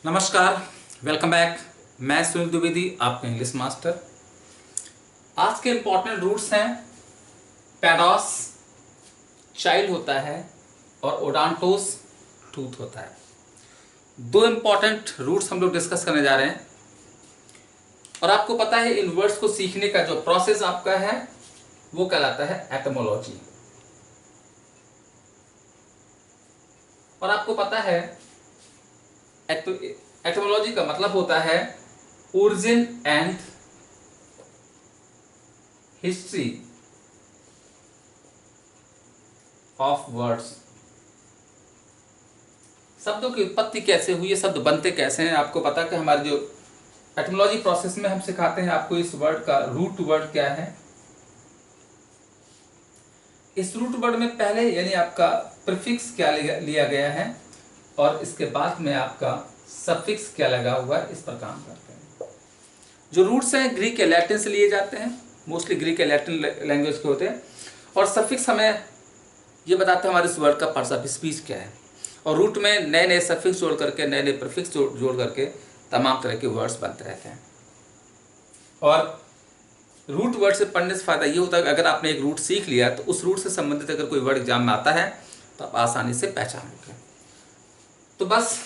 नमस्कार, welcome back. मैं सुनील द्विवेदी, आपका इंग्लिश मास्टर। आज के इंपॉर्टेंट रूट्स हैं पैडोस, चाइल्ड होता है, और ओडांटोस, टूथ होता है। दो इंपॉर्टेंट रूट्स हम लोग डिस्कस करने जा रहे हैं। और आपको पता है इन वर्ड्स को सीखने का जो प्रोसेस आपका है वो कहलाता है एटमोलॉजी। और आपको पता है एटमोलॉजी का मतलब होता है origin and history of words. शब्दों की उत्पत्ति कैसे हुई है, शब्द बनते कैसे हैं। आपको पता है कि हमारे जो एटमोलॉजी प्रोसेस में हम सिखाते हैं आपको इस वर्ड का रूट वर्ड क्या है। इस रूट वर्ड में पहले यानी आपका प्रीफिक्स क्या लिया गया है और इसके बाद में आपका सफिक्स क्या लगा हुआ है, इस पर काम करते हैं। जो रूट्स हैं ग्रीक या लैटिन से लिए जाते हैं, मोस्टली ग्रीक या लैटिन लैंग्वेज के होते हैं। और सफिक्स हमें ये बताता है हमारे इस वर्ड का पार्ट्स ऑफ स्पीच क्या है। और रूट में नए नए सफिक्स जोड़ करके, नए नए प्रीफिक्स जोड़ करके तमाम तरह के वर्ड्स बनते रहते हैं। और रूट वर्ड से पढ़ने से फायदा ये होता है कि अगर आपने एक रूट सीख लिया तो उस रूट से संबंधित अगर कोई वर्ड एग्जाम में आता है तो आप आसानी से पहचान लोगे। तो बस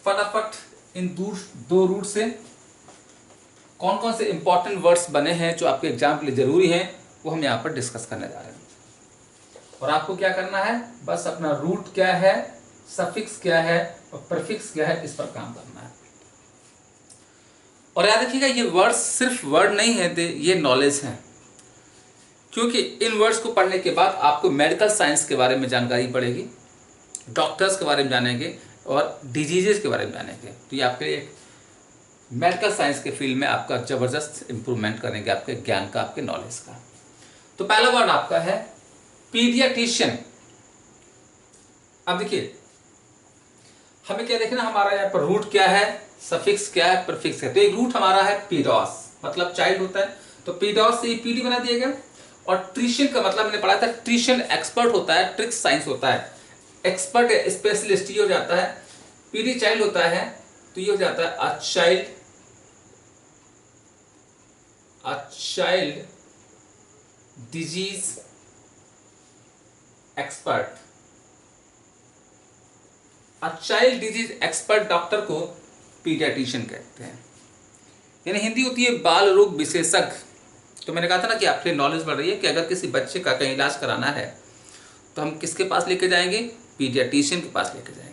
फटाफट इन दो रूट से कौन कौन से इंपॉर्टेंट वर्ड्स बने हैं जो आपके एग्जाम के लिए जरूरी हैं वो हम यहाँ पर डिस्कस करने जा रहे हैं। और आपको क्या करना है, बस अपना रूट क्या है, सफिक्स क्या है और प्रीफिक्स क्या है, इस पर काम करना है। और याद रखिएगा ये वर्ड्स सिर्फ वर्ड नहीं है, ये नॉलेज है। क्योंकि इन वर्ड्स को पढ़ने के बाद आपको मेडिकल साइंस के बारे में जानकारी पड़ेगी, डॉक्टर्स के बारे में जानेंगे और डिजीजेस के बारे में जानेंगे। तो ये आपके एक मेडिकल साइंस के फील्ड में आपका ज़बरदस्त इंप्रूवमेंट करेंगे आपके ज्ञान का, आपके नॉलेज का। तो पहला वर्ड आपका है पीडियाट्रिशियन। अब देखिए हमें क्या देखना, हमारा यहाँ पर रूट क्या है, सफिक्स क्या है, प्रीफिक्स क्या है। तो एक रूट हमारा है पीडोस, मतलब चाइल्ड होता है, तो पीडोस से पीडी बना दिया गया। और ट्रिशियन का मतलब मैंने पढ़ा था, ट्रिशियन एक्सपर्ट होता है, ट्रिक्स साइंस होता है, एक्सपर्ट स्पेशलिस्ट ये हो जाता है। पीडी चाइल्ड होता है तो ये हो जाता है a child disease expert. Child disease expert doctor को पीडियाट्रिशियन कहते हैं, यानी हिंदी होती है बाल रोग विशेषज्ञ। तो मैंने कहा था ना कि आपके नॉलेज बढ़ रही है कि अगर किसी बच्चे का कहीं इलाज कराना है तो हम किसके पास लेके जाएंगे, पीडियाट्रिशियन के पास लेके जाएंगे।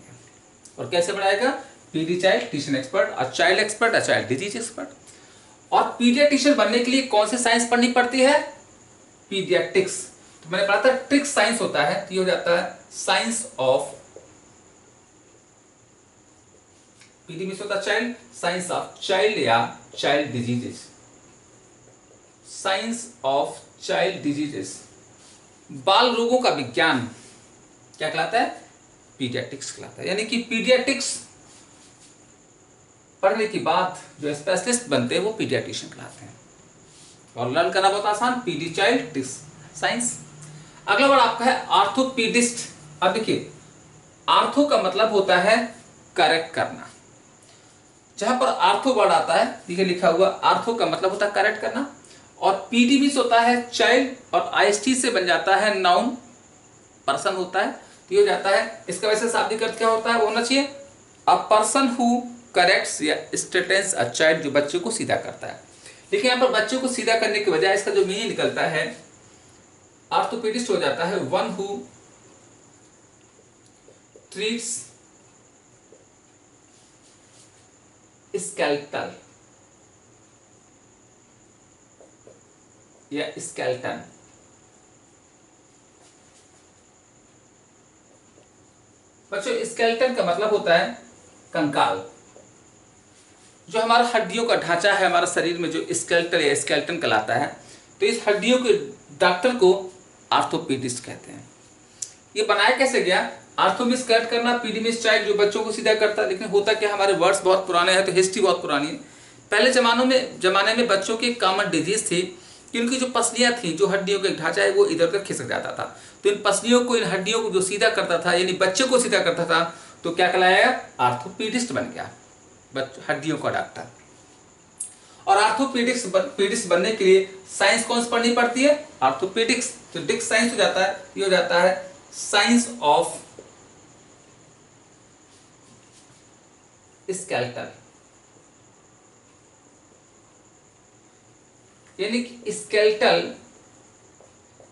और कैसे बढ़ाएगा, PD child tuition expert, a child expert, a child disease expert. और पीडियाट्रिशियन बनने के लिए कौन सी साइंस पढ़नी पड़ती है, पीडियाट्रिक्स। तो मैंने पढ़ा था ट्रिक्स साइंस होता है, तो ये हो जाता है साइंस ऑफ, पीडी मींस होता है चाइल्ड, साइंस ऑफ चाइल्ड या child diseases, science of child diseases. बाल रोगों का विज्ञान क्या कहलाता है, पीडियाट्रिक्स कहलाता है। यानी कि पीडियाट्रिक्स पढ़ने के बाद जो स्पेशलिस्ट बनते हैं वो पीडियाट्रिशियन कहलाते हैं। और लर्न करना बहुत आसान, पीडी चाइल्ड साइंस। अगला वर्ड आपका है आर्थोपीडिस्ट। अब देखिए आर्थो का मतलब होता है करेक्ट करना। जहां पर आर्थो वर्ड आता है, देखिए लिखा हुआ, आर्थो का मतलब होता है करेक्ट करना। और पीडी मींस होता है चाइल्ड, और आईएसटी से बन जाता है नाउन, पर्सन होता है, तो ये हो जाता है। इसका वैसे शाब्दिक अर्थ क्या होता है, वो होना चाहिए अ पर्सन हु करेक्ट्स या स्ट्रेटन्स अ चाइल्ड, जो बच्चे को सीधा करता है। लेकिन यहाँ पर बच्चे को सीधा करने के बजाय इसका जो मीनिंग निकलता है आर्थोपेडिस्ट हो जाता है वन हु ट्रीट्स स्केल्टल या स्केल्टन। बच्चों स्केल्टन का मतलब होता है कंकाल। जो हमारा हड्डियों का ढांचा है हमारा शरीर में, जो स्केल्टल या स्केल्टन कहलाता है, तो इस हड्डियों के डॉक्टर को आर्थोपेडिस्ट कहते हैं। ये बनाया कैसे गया, आर्थो मींस करेक्ट करना, पीडी मींस चाइल्ड, जो बच्चों को सीधा करता है। लेकिन होता क्या, हमारे वर्ड्स बहुत पुराने हैं तो हिस्ट्री बहुत पुरानी है। पहले जमाने में बच्चों की कॉमन डिजीज थी कि उनकी जो पसलियां थी, जो हड्डियों का ढांचा है वो इधर उधर खिसक जाता था। तो इन पसलियों को, इन हड्डियों को जो सीधा करता था, यानी बच्चे को सीधा करता था, तो क्या कहलाया, आर्थोपीडिस्ट बन गया। हड्डियों का डॉक्टर। और आर्थोपेडिक्स पीडिक्स बनने के लिए साइंस कौन सी पढ़नी पड़ती है? आर्थोपेडिक्स। तो डिक्स साइंस हो जाता है, ये हो जाता है साइंस ऑफ स्केलेटल, यानी कि स्केलेटल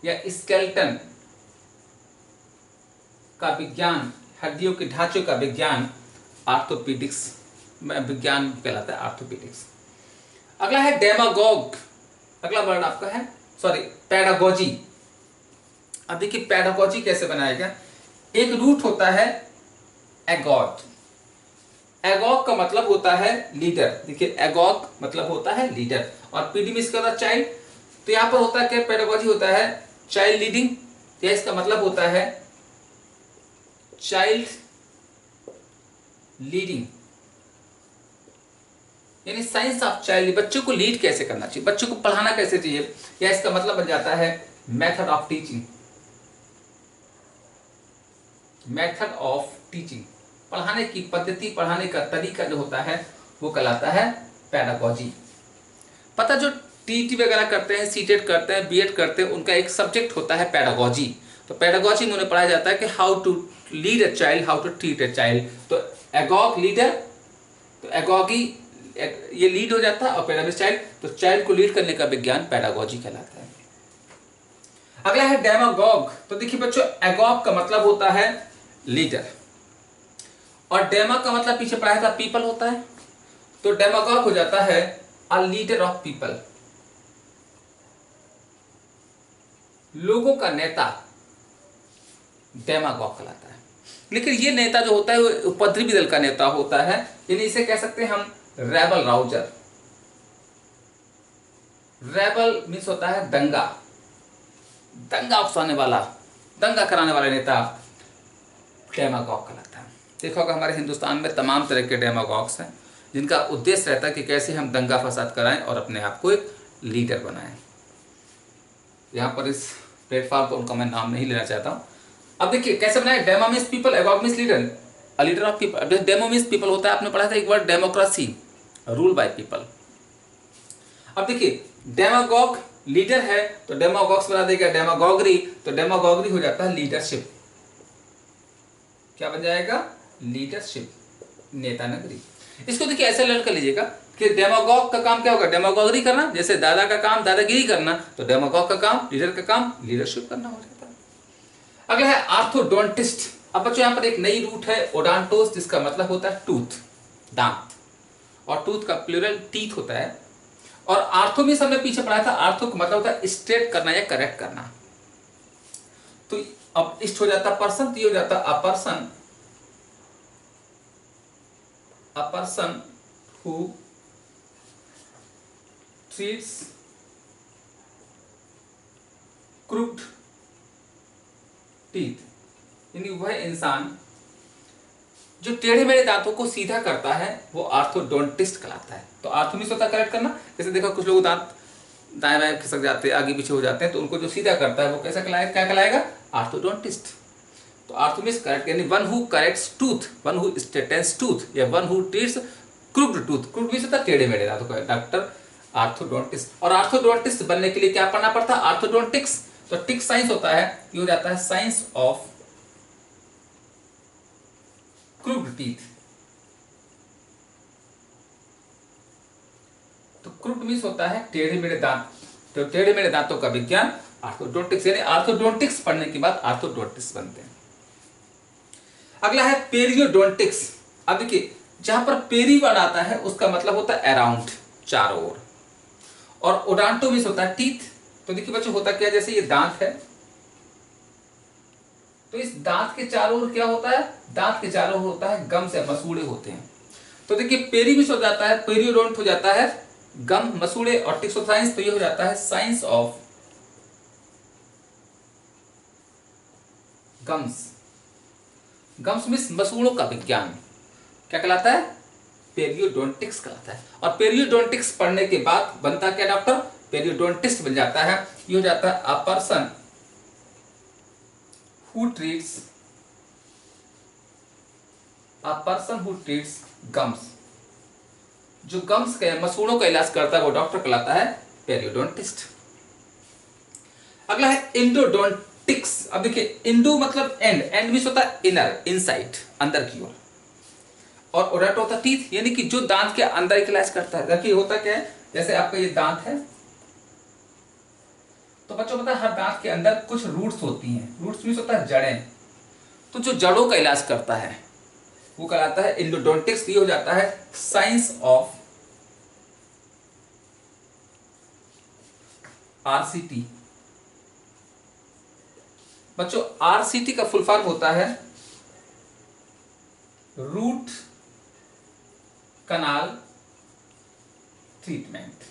या स्केलेटन का विज्ञान, हड्डियों के ढांचे का विज्ञान आर्थोपेडिक्स में विज्ञान कहलाता है, आर्थोपेडिक्स। अगला है डेमागोग। अगला वर्ड आपका है पैडागोजी। अब देखिए पैडागोजी कैसे बनाएगा। एक रूट होता है एगॉग। एगॉग का मतलब होता है लीडर। देखिए एगॉग मतलब होता है लीडर, और पीडी में इसका होता है चाइल्ड। तो यहां पर होता है क्या? पेडागोजी होता है चाइल्ड लीडिंग, या इसका मतलब होता है चाइल्ड लीडिंग, यानी साइंस ऑफ चाइल्ड। बच्चों को लीड कैसे करना चाहिए, बच्चों को पढ़ाना कैसे चाहिए, या इसका मतलब बन जाता है method of teaching. Method of teaching, पढ़ाने की पद्धति, पढ़ाने का तरीका जो होता है वो कहलाता है पेडागोजी। पता जो टीटी वगैरह करते हैं, सीटेट करते हैं, बीएड करते हैं, उनका एक सब्जेक्ट होता है पेडागोजी। तो पेडागोजी में उन्हें पढ़ाया जाता है कि how to lead a child, how to treat a child. तो एगॉग लीडर, तो एगॉगी ये लीड हो जाता है, और पेडागोजी चाइल्ड। तो चाइल्ड को लीड करने का विज्ञान पेडागोजी कहलाता है। अगला है डेमागोग। तो देखिए बच्चों, एगॉग का मतलब होता है लीडर, और डेमा का मतलब पीछे पढ़ाया था पीपल होता है। तो डेमागोग हो जाता है अ लीडर ऑफ पीपल, लोगों का नेता डेमागोग कहलाता है। लेकिन ये नेता जो होता है वो उपद्रवी दल का नेता होता है, यानी इसे कह सकते हैं हम रेबल राउजर। रेबल मीन्स होता है दंगा, दंगा उकसाने वाला, दंगा कराने वाला नेता डेमागोग कहलाता है। देखो कि हमारे हिंदुस्तान में तमाम तरह के डेमागोग्स हैं, जिनका उद्देश्य रहता है कि कैसे हम दंगा फसाद कराएं और अपने आप को एक लीडर बनाएं। यहाँ पर इस प्लेटफॉर्म पर उनका मैं नाम नहीं लेना चाहता हूँ। अब देखिए कैसे बनाए। Dema means people, agog means leader, a leader of people. Demo means people होता है, आपने पढ़ा था एक word democracy, rule by people. अब देखिए डेमागोग लीडर है, तो डेमागोग्स बना देगा डेमागोगरी। तो डेमागोगरी हो जाता है लीडरशिप। क्या बन जाएगा? लीडरशिप, नेता नगरी। इसको देखिए ऐसे लर्न कर लीजिएगा कि डेमागोग का काम क्या होगा? डेमागोगरी करना। जैसे दादा का काम दादागिरी करना, तो डेमागोग का काम, लीडर का काम लीडरशिप करना हो जाता है। अगला है आर्थोडोंटिस्ट। अब बच्चों यहाँ पर एक नई रूट है ओडांटोस, जिसका मतलब होता है टूथ, दांत, और टूथ का प्लूरल टीथ होता है। और आर्थो में हमने पीछे पढ़ा था, आर्थो का मतलब होता है स्ट्रेट करना या करेक्ट करना। तो अब इस्ट हो जाता पर्सन, तो ये हो जाता a person, a person who treats crooked teeth, यानी वह इंसान जो टेढ़े मेढ़े दांतों को सीधा करता है वो आर्थोडोंटिस्ट कहलाता है। तो आर्थो मीन्स होता है करेक्ट करना। जैसे देखो कुछ लोग दांत दाएं बाएं खिसक जाते हैं, आगे पीछे हो जाते हैं, तो उनको जो सीधा करता है वो कैसा कहलाएगा? क्या कहलाएगा? आर्थोडोंटिस्ट। तो आर्थो मीन्स करेक्ट, यानी one who corrects tooth, one who straightens tooth, या one who treats crooked tooth. Crooked means होता है टेढ़े मेढ़े दांतों का डॉक्टर, आर्थोडोंटिस्ट। और आर्थोडोंटिस्ट बनने के लिए क्या पढ़ना पड़ता है? आर्थोडोंटिक्स। तो टिक साइंस होता है, ये हो जाता है साइंस ऑफ क्रूक्ड टीथ। तो क्रूक्ड मीन्स होता है टेढ़े मेढ़े दांत, तो टेढ़े मेढ़े दांतों का विज्ञान आर्थोडोंटिक्स, यानी आर्थोडोंटिक्स पढ़ने के बाद आर्थोडोंटिस्ट बनते हैं। अगला है पेरियोडोंटिक्स। अब देखिए जहां पर पेरी वर्ड आता है उसका मतलब होता है अराउंड, चारों ओर, और ओडांटो मीन्स होता है टीथ। तो देखिए बच्चों होता क्या, जैसे ये दांत है, तो इस दांत के चारों ओर क्या होता है? दांत के चारों ओर होता है गम से मसूड़े होते हैं। तो देखिए पेरी मीन्स हो जाता है, पेरियोडोंट हो जाता है गम, मसूड़े, और टिक्स ऑफ साइंस, तो ये हो जाता है science of gums. Gums means मसूड़ों का विज्ञान, क्या कहलाता है? पेरियोडोंटिक्स कहलाता है। और पेरियोडोंटिक्स पढ़ने के बाद बनता क्या डॉक्टर? पेरियोडोंटिस्ट बन जाता है। ये हो जाता है a person who treats, a person who treats gums, जो गम्स के मसूड़ों का इलाज करता है वो डॉक्टर कहलाता है पेरियोडोंटिस्ट। अगला है इंडोडोंटिक्स। अब देखिए इंडो मतलब एंड, एंड मींस होता है इनर, इनसाइड, अंदर की ओर, और ओडाटो होता है टीथ, यानी कि जो दांत के अंदर का इलाज करता है। देखिए होता क्या है, जैसे आपका ये दांत है, तो बच्चों पता है हर दांत के अंदर कुछ रूट्स होती हैं। रूट्स मींस होता है जड़ें, तो जो जड़ों का इलाज करता है वो कहलाता है इंडोडोंटिक्स। ये हो जाता है साइंस ऑफ आरसीटी। बच्चों आरसीटी का फुल फॉर्म होता है root canal treatment.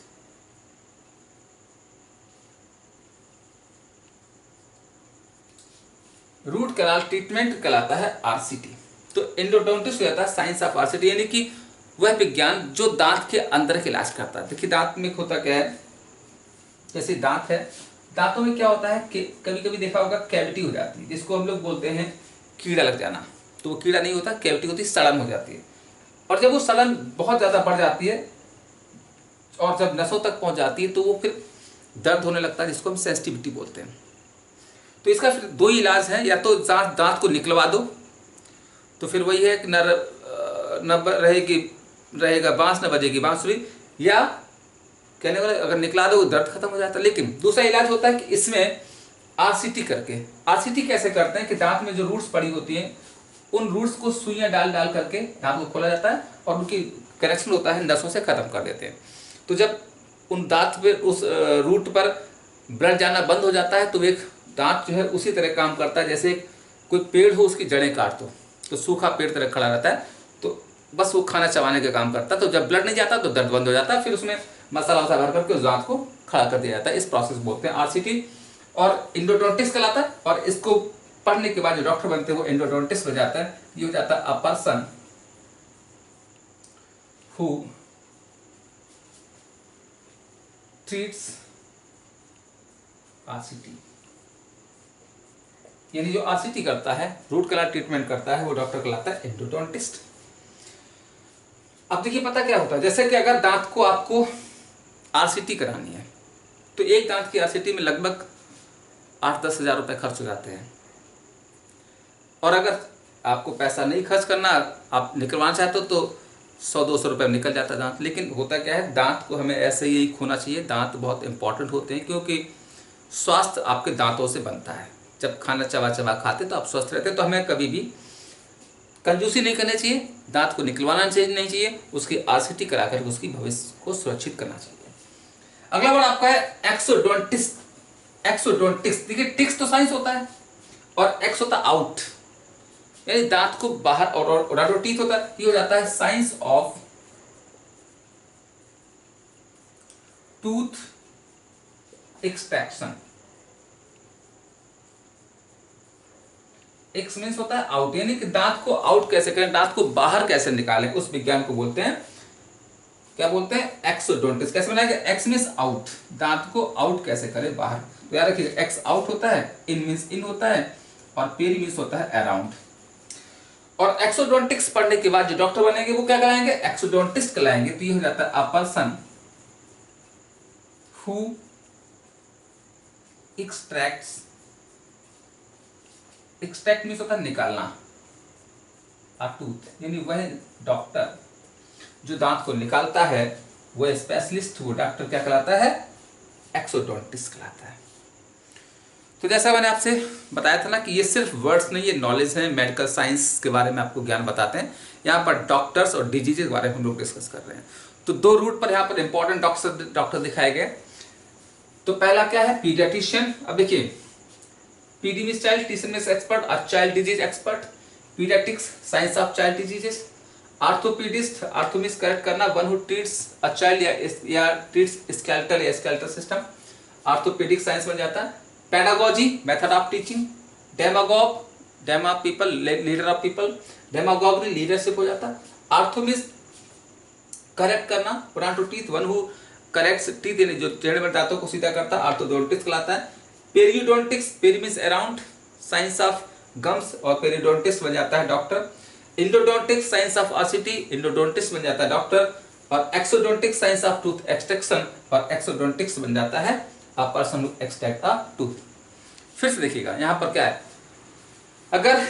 Root canal treatment कहलाता है आरसीटी। तो इंडोडोंटिक्स हो जाता है साइंस ऑफ आरसीटी, यानी कि वह विज्ञान जो दांत के अंदर के इलाज करता है। देखिए दांत में होता क्या है, जैसे दांत है, दांतों में क्या होता है कि कभी कभी देखा होगा कैविटी हो जाती है, जिसको हम लोग बोलते हैं कीड़ा लग जाना। तो वो कीड़ा नहीं होता, कैविटी होती है, सड़न हो जाती है। और जब वो सड़न बहुत ज़्यादा बढ़ जाती है और जब नसों तक पहुंच जाती है तो वो फिर दर्द होने लगता है, जिसको हम सेंसिटिविटी बोलते हैं। तो इसका फिर दो ही इलाज है, या तो दांत को निकलवा दो, तो फिर वही है कि न रहेगा बांस, न बजेगी बांसुरी, या कहने वाले अगर निकला दो दर्द खत्म हो जाता है। लेकिन दूसरा इलाज होता है कि इसमें आरसीटी करके। आरसीटी कैसे करते हैं कि दांत में जो रूट्स पड़ी होती हैं उन रूट्स को सुइयां डाल डाल करके दांत को खोला जाता है और उनकी कनेक्शन होता है नसों से खत्म कर देते हैं। तो जब उन दांत पे उस रूट पर ब्लड जाना बंद हो जाता है तो एक दांत जो है उसी तरह काम करता है जैसे कोई पेड़ हो, उसकी जड़ें काट दो तो सूखा पेड़ तरह खड़ा रहता है, तो बस वो खाना चबाने का काम करता है। तो जब ब्लड नहीं जाता तो दर्द बंद हो जाता है, फिर उसमें मसाला वसा भर करके उस दांत को खड़ा कर दिया जाता है। इस प्रोसेस बोलते हैं आरसीटी। और इंडोडोंटिक्स कहलाता है, और इसको पढ़ने के बाद जो डॉक्टर बनते हैं वो इंडोडोंटिस्ट हो जाता है। ये हो जाता है a person who treats RCT, यानी जो आरसीटी करता है, रूट कनाल ट्रीटमेंट करता है, वो डॉक्टर कहलाता है इंडोडोंटिस्ट। अब देखिए पता क्या होता है, जैसे कि अगर दांत को आपको आरसीटी करानी है तो एक दांत की आरसीटी में लगभग 8-10 हज़ार रुपए खर्च हो जाते हैं। और अगर आपको पैसा नहीं खर्च करना, आप निकलवाना चाहते हो तो 100-200 रुपये में निकल जाता है दांत। लेकिन होता क्या है, दांत को हमें ऐसे ही खोना चाहिए। दांत बहुत इंपॉर्टेंट होते हैं क्योंकि स्वास्थ्य आपके दांतों से बनता है। जब खाना चबा चबा खाते तो आप स्वस्थ रहते, तो हमें कभी भी कंजूसी नहीं करनी चाहिए, दांत को निकलवाना नहीं चाहिए, उसकी आरसीटी कराकर उसकी भविष्य को सुरक्षित करना चाहिए। अगला वर्ड आपका है एक्सोडोंटिक्स। एक्सोडोंटिक्स, देखिए टिक्स तो साइंस होता है और एक्स होता है आउट, यानी दांत को बाहर, और ओडाटो टीथ होता है। ये हो जाता है science of tooth extraction. X means होता है आउट, यानी कि दांत को आउट कैसे करें, दांत को बाहर कैसे निकालें, उस विज्ञान को बोलते हैं, क्या बोलते हैं, एक्सोडोंटिक्स। कैसे बनाएंगे, एक्स मीन्स आउट, दांत को आउट कैसे करें बाहर। तो याद रखिए एक्स आउट होता है, इन मीन्स इन होता है, और पेरी मीन्स होता है अराउंड। और एक्सोडोंटिक्स पढ़ने के बाद जो डॉक्टर बनेंगे वो क्या कहलाएंगे, एक्सोडोंटिस्ट कहलाएंगे। तो ये हो जाता है a person who extracts, extract means होता है निकालना, अ टूथ, यानी वह डॉक्टर जो दांत को निकालता है, वह स्पेशलिस्ट, वो डॉक्टर क्या कहलाता है, एक्सोडोंटिस्ट कहलाता है। तो जैसा मैंने आपसे बताया था ना कि ये सिर्फ वर्ड्स नहीं, ये नॉलेज है, मेडिकल साइंस के बारे में आपको ज्ञान बताते हैं। यहाँ पर डॉक्टर्स और डिजीज के बारे में हम लोग डिस्कस कर रहे हैं। तो दो रूट पर यहाँ पर इंपॉर्टेंट डॉक्टर दिखाए गए। तो पहला क्या है, पीडियाट्रिशियन। अब देखिए पीडी मींस चाइल्ड, टीसी मींस एक्सपर्ट, और child disease expert. Paediatrics science of child diseases. Orthopaedist, ortho means correct करना, one who treats a child या ट्रीट्स स्केलेटल या स्केलेटल सिस्टम, आर्थोपेडिक साइंस बन जाता है। Pedagogy, method of teaching. Demagogue, dema people, leader of people, demagogue में leadership हो जाता है। आर्थो मींस करेक्ट करना, odonto teeth, one who corrects teeth, यानी जो टेढ़े मेढ़े दांतों को सीधा करता है, आर्थोडोंटिस्ट कहलाता है। Periodontics, peri means around, science of gums, और पेरियोडोंटिस्ट बन जाता है doctor. Endodontics science of RCT, endodontist बन जाता है डॉक्टर। और exodontic science of tooth extraction और एक्सोडोंटिक्स बन जाता है a person who extract a tooth. फिर से देखिएगा यहाँ पर क्या है, अगर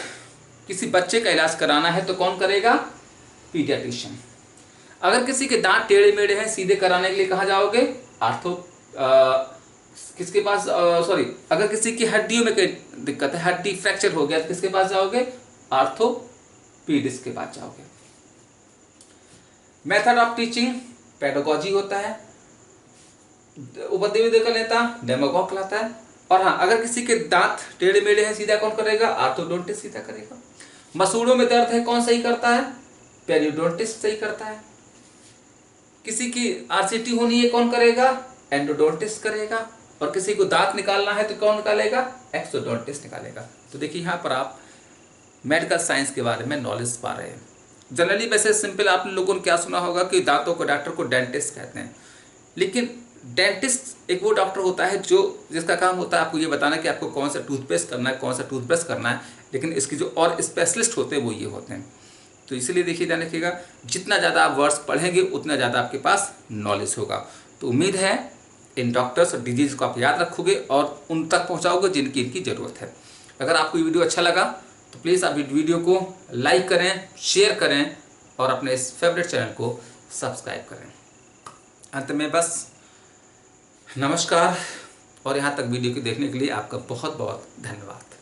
किसी बच्चे का इलाज कराना है तो कौन करेगा? पीडियाट्रिशियन। अगर किसी के दांत टेढ़े मेढ़े हैं सीधे कराने के लिए कहाँ जाओगे? आर्थो किसके पास? सॉरी, अगर किसी की हड्डियों में कोई दिक्कत है, हड्डी फ्रैक्चर हो गया तो किसके पास जाओगे? आर्थोपीडिस्ट के पास जाओगे। मेथड ऑफ टीचिंग पेडागोजी होता है, उपद्रवी का नेता डेमागोग कहलाता है। और हाँ, अगर किसी के दांत टेढ़े मेढ़े हैं सीधा कौन करेगा? आर्थोडोंटिस्ट सीधा करेगा। मसूड़ों में दर्द है कौन सही करता है? पेरियोडोंटिस्ट सही करता है। किसी की आरसीटी होनी है कौन करेगा? एंडोडोंटिस्ट करेगा। और किसी को दांत निकालना है तो कौन निकालेगा? एक्सोडोंटिस्ट निकालेगा। तो देखिए यहाँ पर आप मेडिकल साइंस के बारे में नॉलेज पा रहे हैं। जनरली वैसे सिंपल आप लोगों ने क्या सुना होगा कि दांतों को डॉक्टर को डेंटिस्ट कहते हैं, लेकिन डेंटिस्ट एक वो डॉक्टर होता है जो जिसका काम होता है आपको ये बताना कि आपको कौन सा टूथपेस्ट करना है, कौन सा टूथब्रश करना है, लेकिन इसकी जो और स्पेशलिस्ट होते हैं वो ये होते हैं। तो इसलिए देखिए ध्यान रखिएगा, जितना ज़्यादा आप वर्ड्स पढ़ेंगे उतना ज़्यादा आपके पास नॉलेज होगा। तो उम्मीद है इन डॉक्टर्स और डिजीज़ को आप याद रखोगे और उन तक पहुँचाओगे जिनकी इनकी ज़रूरत है। अगर आपको ये वीडियो अच्छा लगा तो प्लीज़ आप वीडियो को लाइक करें, शेयर करें और अपने इस फेवरेट चैनल को सब्सक्राइब करें। अंत में बस नमस्कार और यहाँ तक वीडियो को देखने के लिए आपका बहुत बहुत धन्यवाद।